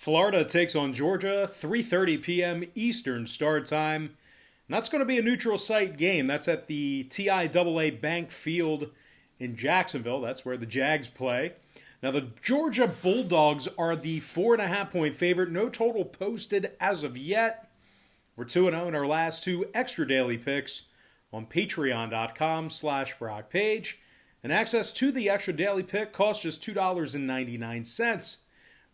Florida takes on Georgia, 3:30 p.m. Eastern start time. And that's going to be a neutral site game. That's at the TIAA Bank Field in Jacksonville. That's where the Jags play. Now, the Georgia Bulldogs are the 4.5-point favorite. No total posted as of yet. We're 2-0 in our last two extra daily picks on patreon.com/Brock Page. And access to the extra daily pick costs just $2.99.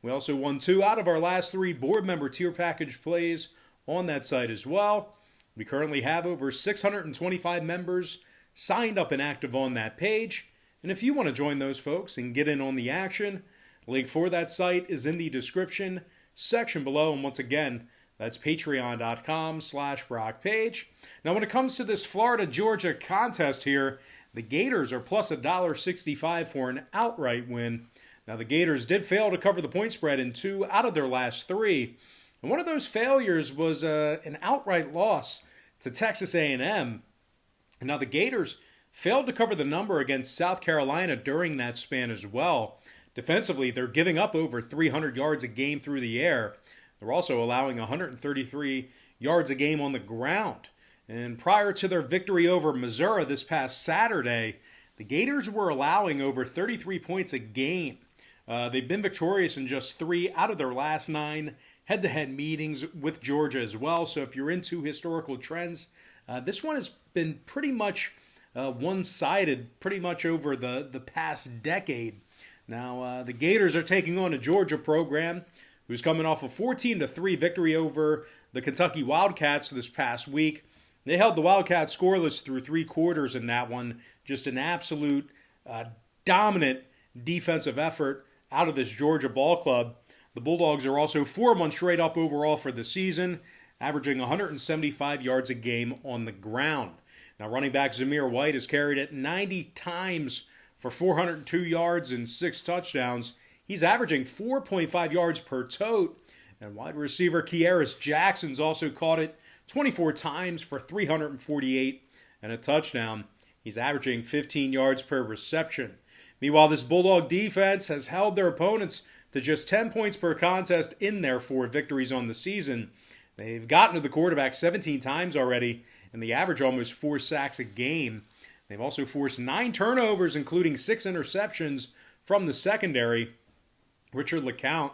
We also won 2 out of our last 3 board member tier package plays on that site as well. We currently have over 625 members signed up and active on that page. And if you want to join those folks and get in on the action, link for that site is in the description section below. And once again, that's patreon.com/Brock Page. Now, when it comes to this Florida-Georgia contest here, the Gators are plus $1.65 for an outright win. Now, the Gators did fail to cover the point spread in 2 out of their last 3. And one of those failures was an outright loss to Texas A&M. And now the Gators failed to cover the number against South Carolina during that span as well. Defensively, they're giving up over 300 yards a game through the air. They're also allowing 133 yards a game on the ground. And prior to their victory over Missouri this past Saturday, the Gators were allowing over 33 points a game. They've been victorious in just 3 out of their last 9 head-to-head meetings with Georgia as well. So if you're into historical trends, this one has been pretty much one-sided pretty much over the past decade. Now, the Gators are taking on a Georgia program who's coming off a 14-3 victory over the Kentucky Wildcats this past week. They held the Wildcats scoreless through 3 quarters in that one. Just an absolute dominant defensive effort out of this Georgia ball club. The Bulldogs are also 4 straight up overall for the season, averaging 175 yards a game on the ground. Now, running back Zamir White has carried it 90 times for 402 yards and 6 touchdowns. He's averaging 4.5 yards per tote. And wide receiver Kearis Jackson's also caught it 24 times for 348 and a touchdown. He's averaging 15 yards per reception. Meanwhile, this Bulldog defense has held their opponents to just 10 points per contest in their 4 victories on the season. They've gotten to the quarterback 17 times already, and they average almost 4 sacks a game. They've also forced 9 turnovers, including 6 interceptions from the secondary. Richard LeCount,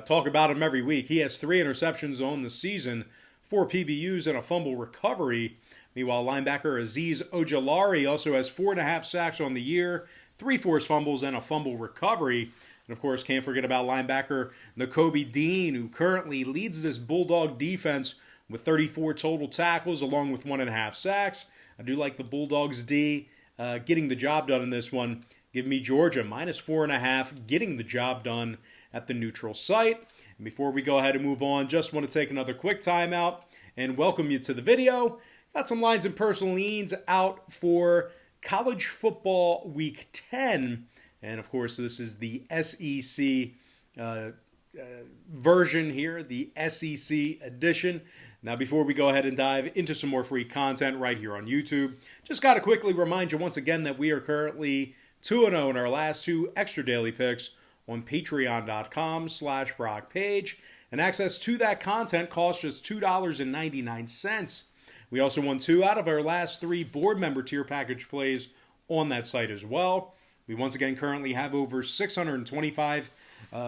talk about him every week. He has 3 interceptions on the season, 4 PBUs, and a fumble recovery. Meanwhile, linebacker Azeez Ojulari also has 4.5 sacks on the year, 3 forced fumbles, and a fumble recovery. And, of course, can't forget about linebacker Nakobe Dean, who currently leads this Bulldog defense with 34 total tackles along with 1.5 sacks. I do like the Bulldogs D getting the job done in this one. Give me Georgia minus 4.5, getting the job done at the neutral site. And before we go ahead and move on, just want to take another quick timeout and welcome you to the video. Got some lines and personal leans out for college football week 10. And of course, this is the SEC version here, the SEC edition. Now, before we go ahead and dive into some more free content right here on YouTube, just got to quickly remind you once again that we are currently 2-0 in our last 2 extra daily picks on patreon.com/Brock Page. And access to that content costs just $2.99. We also won 2 out of our last 3 board member tier package plays on that site as well. We once again currently have over 625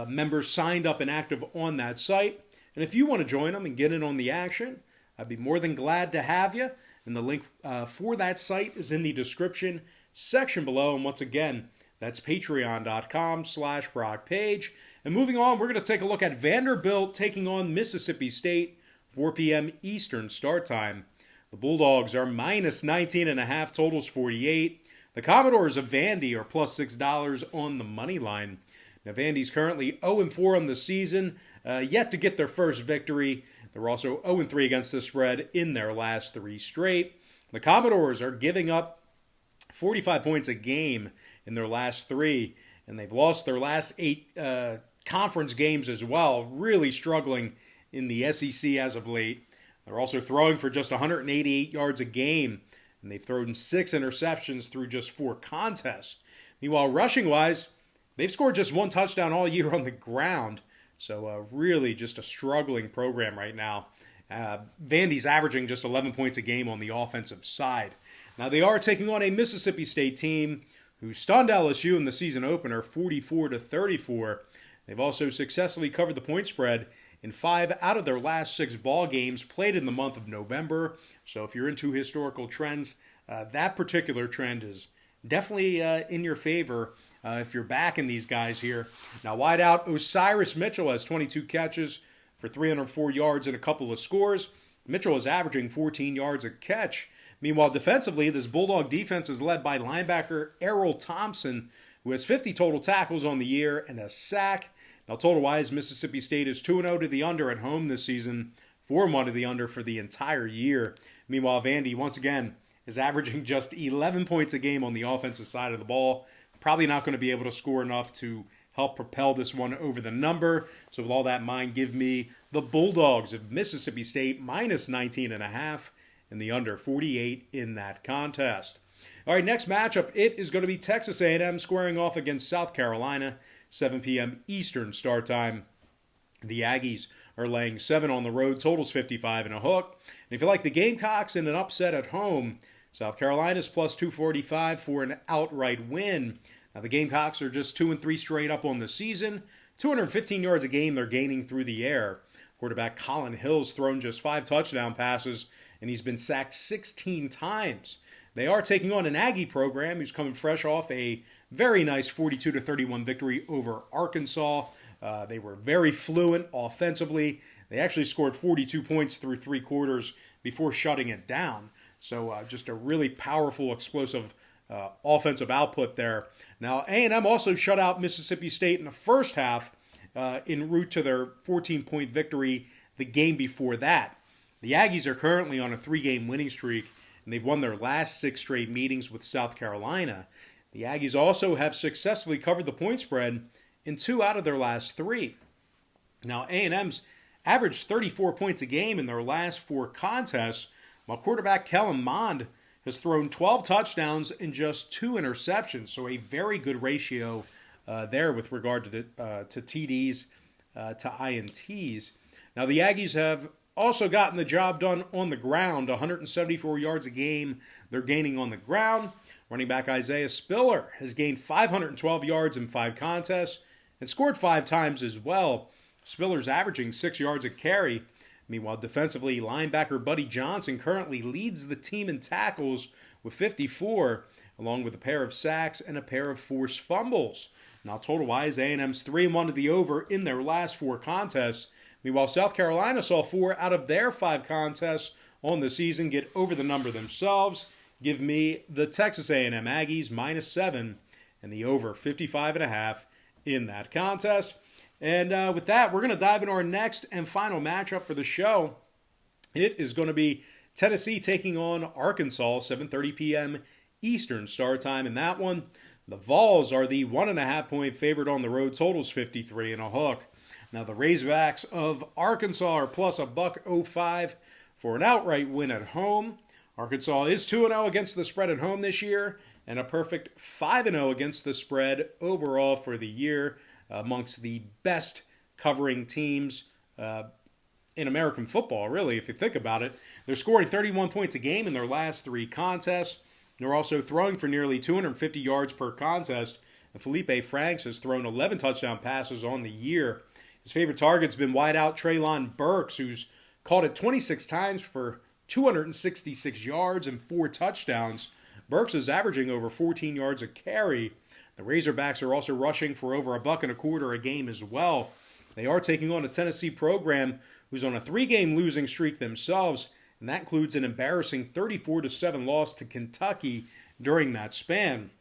members signed up and active on that site. And if you want to join them and get in on the action, I'd be more than glad to have you. And the link for that site is in the description section below. And once again, that's patreon.com/Brock Page. And moving on, we're going to take a look at Vanderbilt taking on Mississippi State, 4 p.m. Eastern start time. The Bulldogs are minus 19.5, totals 48. The Commodores of Vandy are plus $6 on the money line. Now, Vandy's currently 0-4 on the season, yet to get their first victory. They're also 0-3 against the spread in their last 3 straight. The Commodores are giving up 45 points a game in their last 3, and they've lost their last 8 conference games as well, really struggling in the SEC as of late. They're also throwing for just 188 yards a game, and they've thrown 6 interceptions through just 4 contests. Meanwhile, rushing-wise, they've scored just 1 touchdown all year on the ground. So really just a struggling program right now. Vandy's averaging just 11 points a game on the offensive side. Now they are taking on a Mississippi State team who stunned LSU in the season opener 44-34. They've also successfully covered the point spread in 5 out of their last 6 ball games played in the month of November. So if you're into historical trends, that particular trend is definitely in your favor if you're backing these guys here. Now wide out, Osiris Mitchell has 22 catches for 304 yards and a couple of scores. Mitchell is averaging 14 yards a catch. Meanwhile, defensively, this Bulldog defense is led by linebacker Errol Thompson, who has 50 total tackles on the year and a sack. Now, total-wise, Mississippi State is 2-0 to the under at home this season, 4-1 to the under for the entire year. Meanwhile, Vandy, once again, is averaging just 11 points a game on the offensive side of the ball. Probably not going to be able to score enough to help propel this one over the number. So with all that in mind, give me the Bulldogs of Mississippi State minus 19.5 and the under 48 in that contest. All right, next matchup, it is going to be Texas A&M squaring off against South Carolina, 7 p.m. Eastern start time. The Aggies are laying 7 on the road, totals 55 and a hook. And if you like the Gamecocks in an upset at home, South Carolina's plus 245 for an outright win. Now the Gamecocks are just 2-3 straight up on the season. 215 yards a game they're gaining through the air. Quarterback Colin Hill's thrown just 5 touchdown passes, and he's been sacked 16 times. They are taking on an Aggie program who's coming fresh off a very nice 42-31 victory over Arkansas. They were very fluent offensively. They actually scored 42 points through 3 quarters before shutting it down. So just a really powerful, explosive offensive output there. Now, A&M also shut out Mississippi State in the first half en route to their 14-point victory the game before that. The Aggies are currently on a 3-game winning streak, and they've won their last 6 straight meetings with South Carolina. The Aggies also have successfully covered the point spread in 2 out of their last 3. Now, A&M's averaged 34 points a game in their last 4 contests, while quarterback Kellen Mond has thrown 12 touchdowns and just 2 interceptions, so a very good ratio there with regard to TDs to INTs. Now, the Aggies have also gotten the job done on the ground, 174 yards a game they're gaining on the ground. Running back Isaiah Spiller has gained 512 yards in 5 contests and scored 5 times as well. Spiller's averaging 6 yards a carry. Meanwhile, defensively, linebacker Buddy Johnson currently leads the team in tackles with 54, along with a pair of sacks and a pair of forced fumbles. Now, total-wise, A&M's 3-1 to the over in their last 4 contests. Meanwhile, South Carolina saw 4 out of their 5 contests on the season get over the number themselves. Give me the Texas A&M Aggies minus 7 and the over 55.5 in that contest. And with that, we're going to dive into our next and final matchup for the show. It is going to be Tennessee taking on Arkansas, 7:30 p.m. Eastern start time in that one. The Vols are the 1.5-point favorite on the road, totals 53 and a hook. Now the Razorbacks of Arkansas are plus $1.05 for an outright win at home. Arkansas is 2-0 against the spread at home this year, and a perfect 5-0 against the spread overall for the year, amongst the best covering teams in American football, really, if you think about it. They're scoring 31 points a game in their last 3 contests. They're also throwing for nearly 250 yards per contest, and Felipe Franks has thrown 11 touchdown passes on the year. His favorite target's been wideout Treylon Burks, who's caught it 26 times for 266 yards and 4 touchdowns. Burks is averaging over 14 yards a carry. The Razorbacks are also rushing for over $1.25 a game as well. They are taking on a Tennessee program who's on a 3-game losing streak themselves, and that includes an embarrassing 34-7 loss to Kentucky during that span.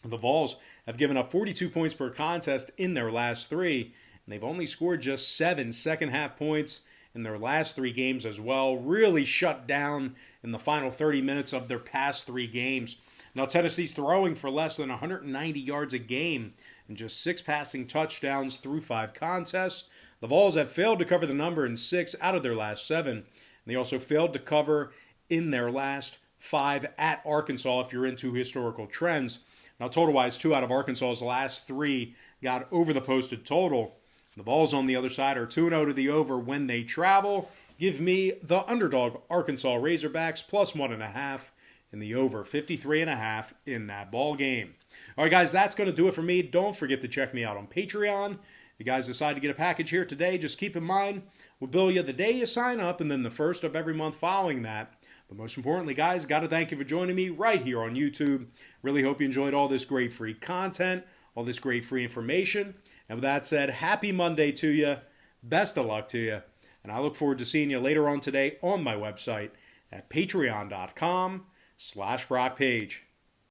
The Vols have given up 42 points per contest in their last 3, and they've only scored just 7 second-half points in their last 3 games as well. Really shut down in the final 30 minutes of their past 3 games. Now, Tennessee's throwing for less than 190 yards a game and just 6 passing touchdowns through 5 contests. The Vols have failed to cover the number in 6 out of their last 7. And they also failed to cover in their last 5 at Arkansas, if you're into historical trends. Now, total-wise, 2 out of Arkansas's last 3 got over the posted total. The Vols on the other side are 2-0 to the over when they travel. Give me the underdog Arkansas Razorbacks plus 1.5 in the over 53.5 in that ball game. All right, guys, that's going to do it for me. Don't forget to check me out on Patreon. If you guys decide to get a package here today, just keep in mind, we'll bill you the day you sign up and then the first of every month following that. But most importantly, guys, got to thank you for joining me right here on YouTube. Really hope you enjoyed all this great free content, all this great free information. And with that said, happy Monday to you. Best of luck to you. And I look forward to seeing you later on today on my website at patreon.com/BrockPage.